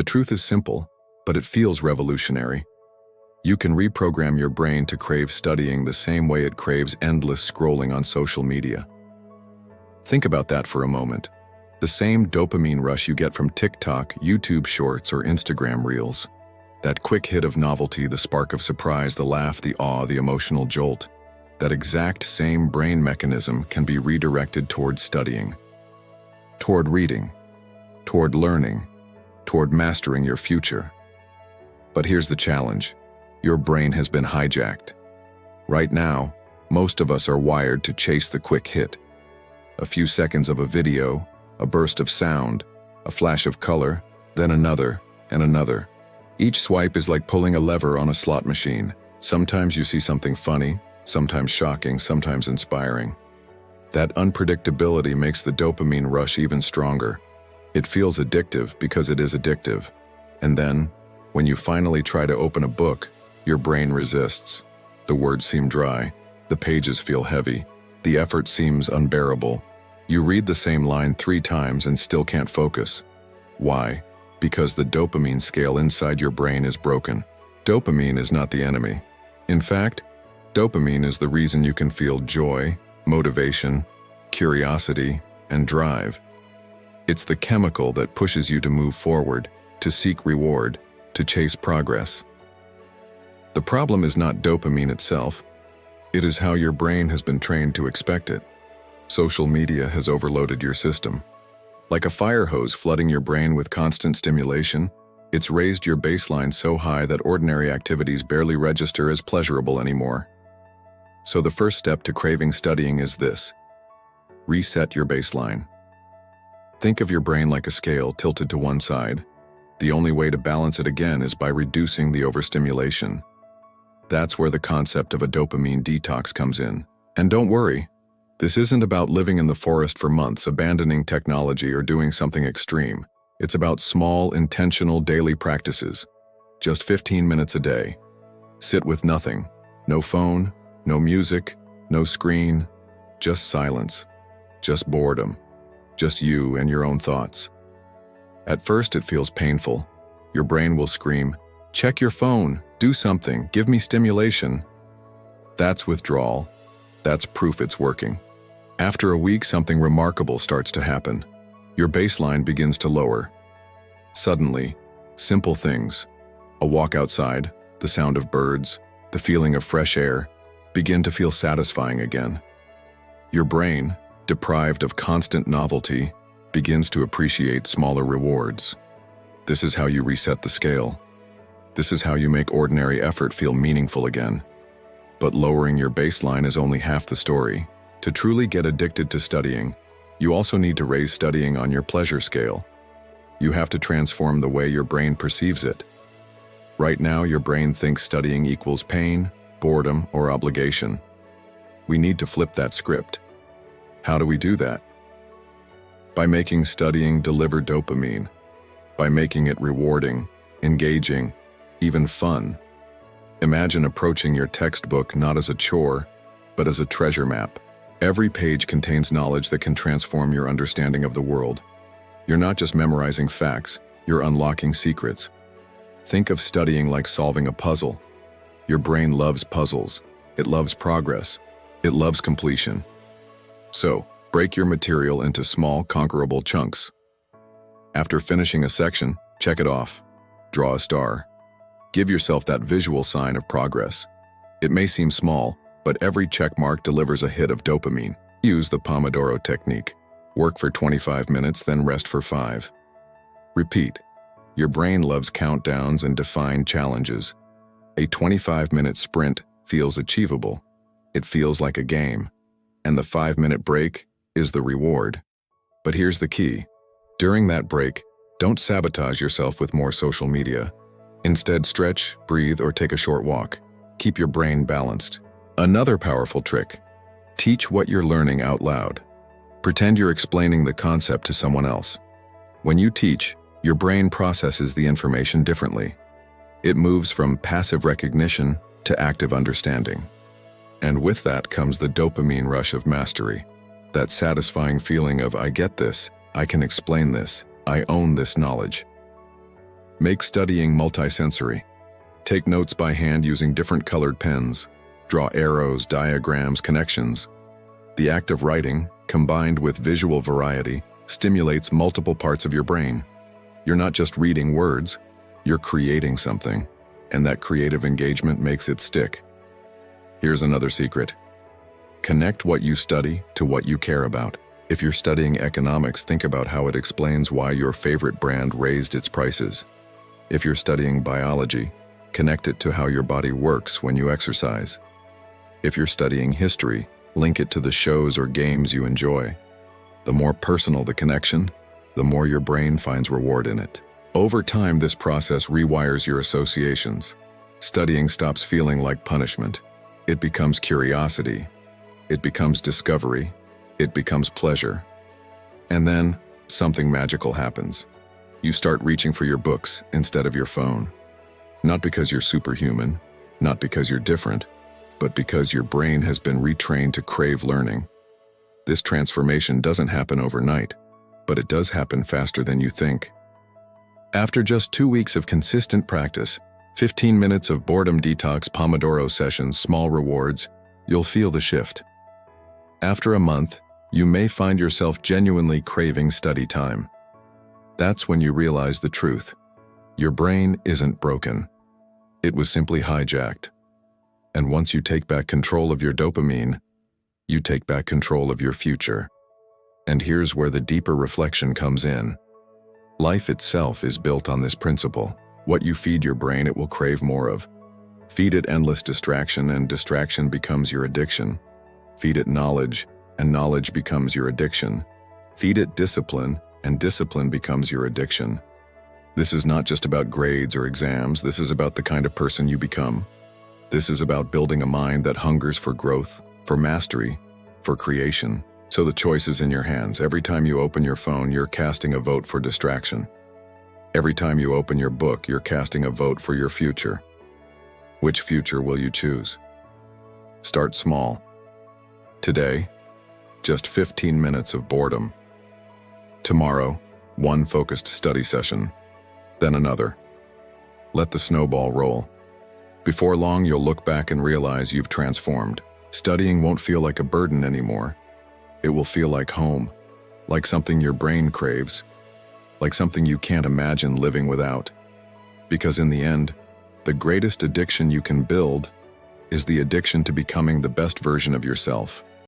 The truth is simple, but it feels revolutionary. You can reprogram your brain to crave studying the same way it craves endless scrolling on social media. Think about that for a moment. The same dopamine rush you get from TikTok, YouTube Shorts, or Instagram Reels. That quick hit of novelty, the spark of surprise, the laugh, the awe, the emotional jolt. That exact same brain mechanism can be redirected toward studying, toward reading, toward learning, toward mastering your future. But here's the challenge. Your brain has been hijacked. Right now, most of us are wired to chase the quick hit. A few seconds of a video, a burst of sound, a flash of color, then another and another. Each swipe is like pulling a lever on a slot machine. Sometimes you see something funny, sometimes shocking, sometimes inspiring. That unpredictability makes the dopamine rush even stronger. It feels addictive because it is addictive. And then, when you finally try to open a book, your brain resists. The words seem dry, the pages feel heavy, the effort seems unbearable. You read the same line 3 times and still can't focus. Why? Because the dopamine scale inside your brain is broken. Dopamine is not the enemy. In fact, dopamine is the reason you can feel joy, motivation, curiosity, and drive. It's the chemical that pushes you to move forward, to seek reward, to chase progress. The problem is not dopamine itself. It is how your brain has been trained to expect it. Social media has overloaded your system. Like a fire hose flooding your brain with constant stimulation, it's raised your baseline so high that ordinary activities barely register as pleasurable anymore. So the first step to craving studying is this: reset your baseline. Think of your brain like a scale tilted to one side. The only way to balance it again is by reducing the overstimulation. That's where the concept of a dopamine detox comes in. And don't worry, this isn't about living in the forest for months, abandoning technology, or doing something extreme. It's about small, intentional daily practices. Just 15 minutes a day. Sit with nothing. No phone, no music, no screen, just silence, just boredom, just you and your own thoughts. At first it feels painful. Your brain will scream, "Check your phone, do something, give me stimulation." That's withdrawal. That's proof it's working. After a week, something remarkable starts to happen. Your baseline begins to lower. Suddenly, simple things, a walk outside, the sound of birds, the feeling of fresh air, begin to feel satisfying again. Your brain, deprived of constant novelty, begins to appreciate smaller rewards. This is how you reset the scale. This is how you make ordinary effort feel meaningful again. But lowering your baseline is only half the story. To truly get addicted to studying, you also need to raise studying on your pleasure scale. You have to transform the way your brain perceives it. Right now, your brain thinks studying equals pain, boredom, or obligation. We need to flip that script. How do we do that? By making studying deliver dopamine, by making it rewarding, engaging, even fun. Imagine approaching your textbook not as a chore, but as a treasure map. Every page contains knowledge that can transform your understanding of the world. You're not just memorizing facts, you're unlocking secrets. Think of studying like solving a puzzle. Your brain loves puzzles. It loves progress. It loves completion. So, break your material into small, conquerable chunks. After finishing a section, check it off. Draw a star. Give yourself that visual sign of progress. It may seem small, but every check mark delivers a hit of dopamine. Use the Pomodoro technique. Work for 25 minutes, then rest for 5. Repeat. Your brain loves countdowns and defined challenges. A 25-minute sprint feels achievable. It feels like a game. And the 5-minute break is the reward. But here's the key. During that break, don't sabotage yourself with more social media. Instead, stretch, breathe, or take a short walk. Keep your brain balanced. Another powerful trick. Teach what you're learning out loud. Pretend you're explaining the concept to someone else. When you teach, your brain processes the information differently. It moves from passive recognition to active understanding. And with that comes the dopamine rush of mastery. That satisfying feeling of, I get this, I can explain this, I own this knowledge. Make studying multisensory. Take notes by hand using different colored pens. Draw arrows, diagrams, connections. The act of writing, combined with visual variety, stimulates multiple parts of your brain. You're not just reading words, you're creating something, and that creative engagement makes it stick. Here's another secret. Connect what you study to what you care about. If you're studying economics, think about how it explains why your favorite brand raised its prices. If you're studying biology, connect it to how your body works when you exercise. If you're studying history, link it to the shows or games you enjoy. The more personal the connection, the more your brain finds reward in it. Over time, this process rewires your associations. Studying stops feeling like punishment. It becomes curiosity. It becomes discovery. It becomes pleasure. And then, something magical happens. You start reaching for your books instead of your phone. Not because you're superhuman, not because you're different, but because your brain has been retrained to crave learning. This transformation doesn't happen overnight, but it does happen faster than you think. After just 2 weeks of consistent practice, 15 minutes of boredom detox Pomodoro sessions, small rewards, you'll feel the shift. After a month, you may find yourself genuinely craving study time. That's when you realize the truth. Your brain isn't broken. It was simply hijacked. And once you take back control of your dopamine, you take back control of your future. And here's where the deeper reflection comes in. Life itself is built on this principle. What you feed your brain, it will crave more of. Feed it endless distraction, and distraction becomes your addiction. Feed it knowledge, and knowledge becomes your addiction. Feed it discipline, and discipline becomes your addiction. This is not just about grades or exams. This is about the kind of person you become. This is about building a mind that hungers for growth, for mastery, for creation. So the choice is in your hands. Every time you open your phone, you're casting a vote for distraction. Every time you open your book, you're casting a vote for your future. Which future will you choose? Start small. Today, just 15 minutes of boredom. Tomorrow, one focused study session. Then another. Let the snowball roll. Before long, you'll look back and realize you've transformed. Studying won't feel like a burden anymore. It will feel like home, like something your brain craves, like something you can't imagine living without. Because in the end, the greatest addiction you can build is the addiction to becoming the best version of yourself.